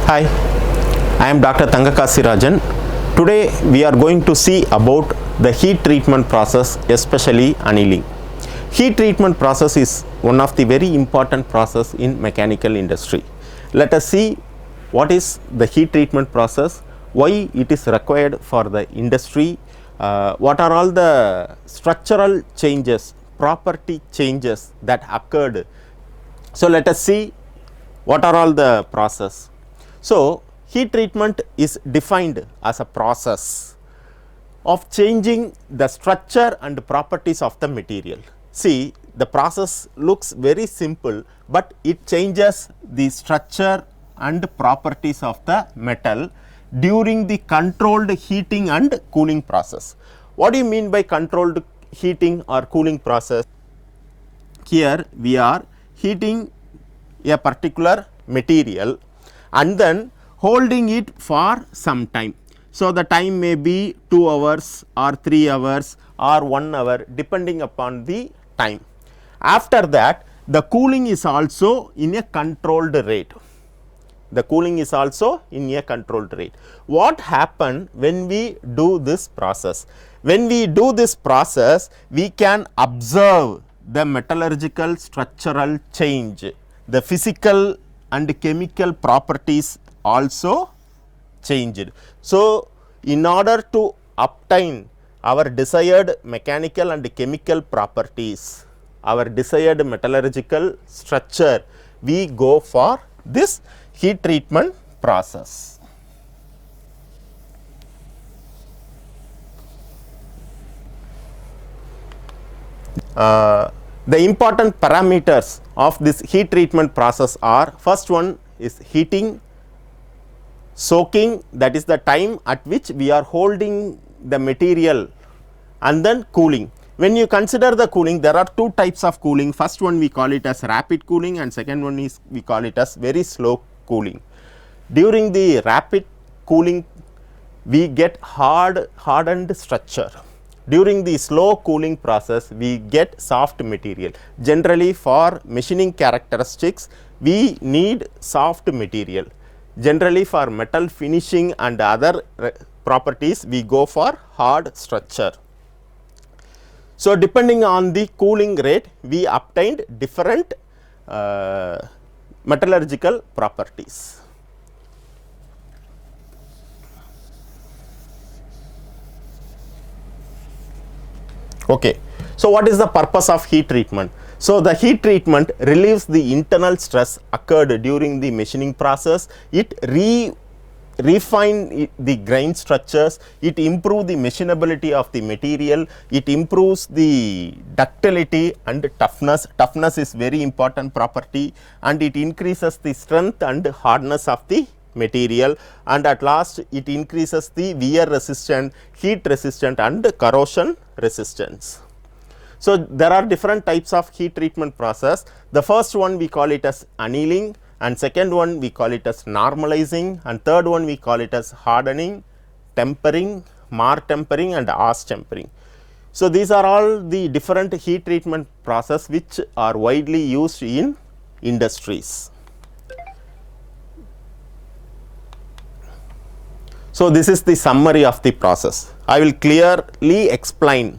Hi, I am Dr. Thangakasirajan. Today we are going to see about the heat treatment process, especially annealing. Heat treatment process is one of the very important process in mechanical industry. Let us see what is the heat treatment process, why it is required for the industry, what are all the structural changes, property changes that occurred. So let us see what are all the process. So heat treatment is defined as a process of changing the structure and properties of the material. See, the process looks very simple, but it changes the structure and properties of the metal during the controlled heating and cooling process. What do you mean by controlled heating or cooling process? Here we are heating a particular material and then holding it for some time. So, the time may be 2 hours or 3 hours or 1 hour depending upon the time. After that, the cooling is also in a controlled rate. The cooling is also in a controlled rate. What happens when we do this process? When we do this process, we can observe the metallurgical structural change, the physical and chemical properties also changed. So, in order to obtain our desired mechanical and chemical properties, our desired metallurgical structure, we go for this heat treatment process. The important parameters of this heat treatment process are: first one is heating, soaking, that is the time at which we are holding the material, and then cooling. When you consider the cooling, there are two types of cooling. First one we call it as rapid cooling, and second one is we call it as very slow cooling. During the rapid cooling, we get hardened structure. During the slow cooling process, we get soft material. Generally, for machining characteristics, we need soft material. Generally, for metal finishing and other properties, we go for hard structure. So, depending on the cooling rate, we obtained different metallurgical properties. Okay. So, what is the purpose of heat treatment? So, the heat treatment relieves the internal stress occurred during the machining process. It refine the grain structures, it improves the machinability of the material, it improves the ductility and toughness. Toughness is very important property, and it increases the strength and hardness of the material, and at last it increases the wear resistant, heat resistant and corrosion resistance. So, there are different types of heat treatment process. The first one we call it as annealing, and second one we call it as normalizing, and third one we call it as hardening, tempering, mar tempering and ars tempering. So, these are all the different heat treatment process which are widely used in industries. So, this is the summary of the process. I will clearly explain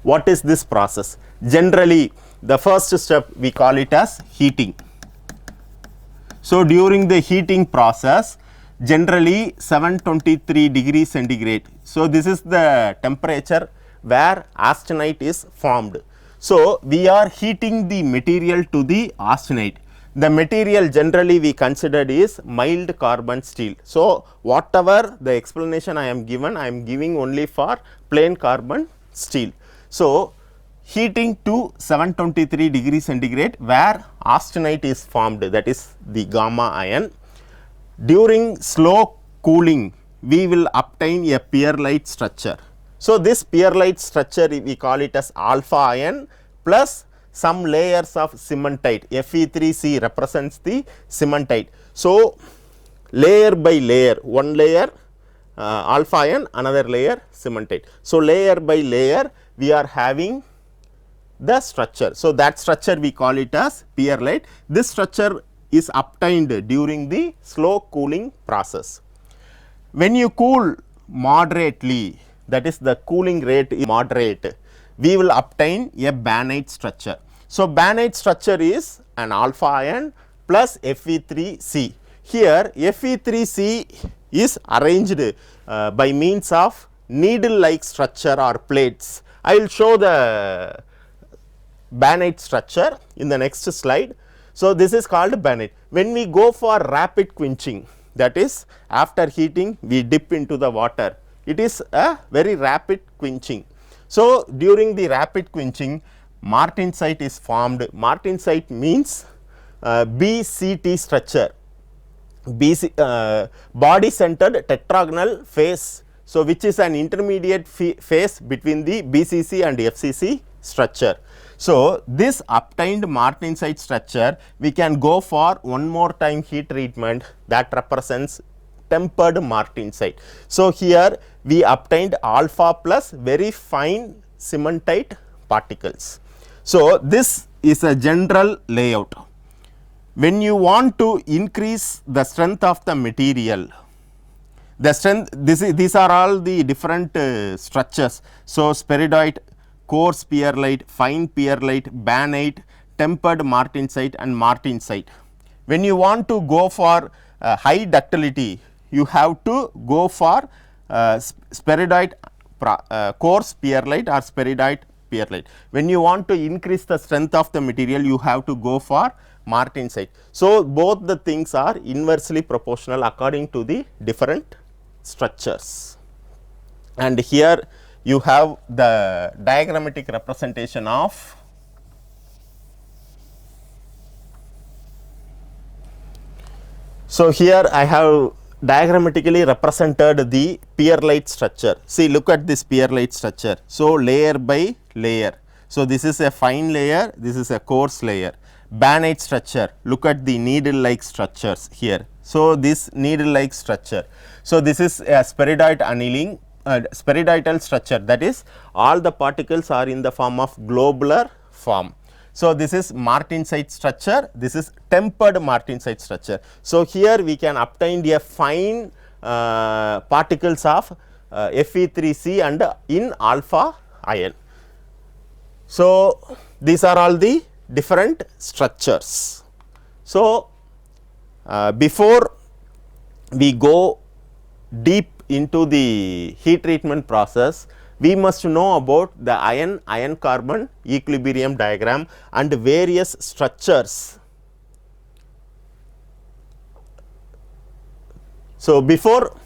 what is this process. Generally, the first step we call it as heating. So, during the heating process, generally 723 degrees centigrade. So, this is the temperature where austenite is formed. So, we are heating the material to the austenite. The material generally we considered is mild carbon steel. So, whatever the explanation I am giving only for plain carbon steel. So, heating to 723 degrees centigrade where austenite is formed, that is the gamma ion. During slow cooling, we will obtain a pearlite structure. So, this pearlite structure we call it as alpha ion plus some layers of cementite. Fe3C represents the cementite. So, layer by layer, one layer alpha ion, another layer cementite. So, layer by layer we are having the structure. So, that structure we call it as pearlite. This structure is obtained during the slow cooling process. When you cool moderately, that is the cooling rate is moderate, we will obtain a bainite structure. So, bainite structure is an alpha ion plus Fe3C. Here Fe3C is arranged by means of needle like structure or plates. I will show the bainite structure in the next slide. So, this is called bainite. When we go for rapid quenching, that is after heating we dip into the water, it is a very rapid quenching. So, during the rapid quenching, martensite is formed. Martensite means BCT structure, body centered tetragonal phase. So, which is an intermediate phase between the BCC and FCC structure. So, this obtained martensite structure we can go for one more time heat treatment that represents tempered martensite. So, here we obtained alpha plus very fine cementite particles. So, this is a general layout. When you want to increase the strength of the material, the strength, these are all the different structures. So, spheroidite, coarse perlite, fine perlite, bainite, tempered martensite and martensite. When you want to go for high ductility, you have to go for spheroidite, coarse perlite or spheroidite perlite. When you want to increase the strength of the material, you have to go for martensite. So, both the things are inversely proportional according to the different structures. And here you have the diagrammatic representation of so here I have diagrammatically represented the perlite structure. See, look at this perlite structure. So, layer by layer. So, this is a fine layer, this is a coarse layer. Bainite structure, look at the needle like structures here. So, this needle like structure. So, this is a spheroidite annealing, spheroidal structure, that is all the particles are in the form of globular form. So, this is martensite structure, this is tempered martensite structure. So, here we can obtain a fine particles of Fe3C and in alpha ion. So, these are all the different structures. So, before we go deep into the heat treatment process, we must know about the ion carbon equilibrium diagram and various structures. So, before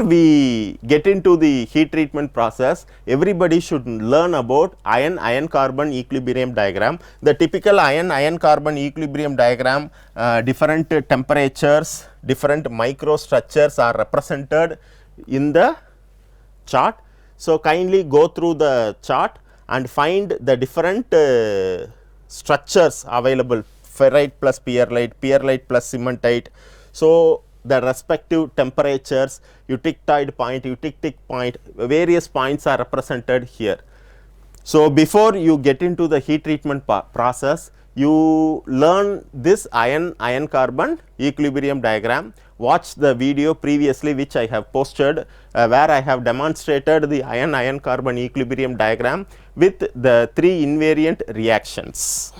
we get into the heat treatment process, everybody should learn about ion carbon equilibrium diagram. The typical ion carbon equilibrium diagram, different temperatures, different microstructures are represented in the chart. So, kindly go through the chart and find the different structures available, ferrite plus perlite, perlite plus cementite. So, the respective temperatures, eutictoid point, eutictic point, various points are represented here. So, before you get into the heat treatment process, you learn this ion carbon equilibrium diagram. Watch the video previously which I have posted, where I have demonstrated the ion carbon equilibrium diagram with the 3 invariant reactions.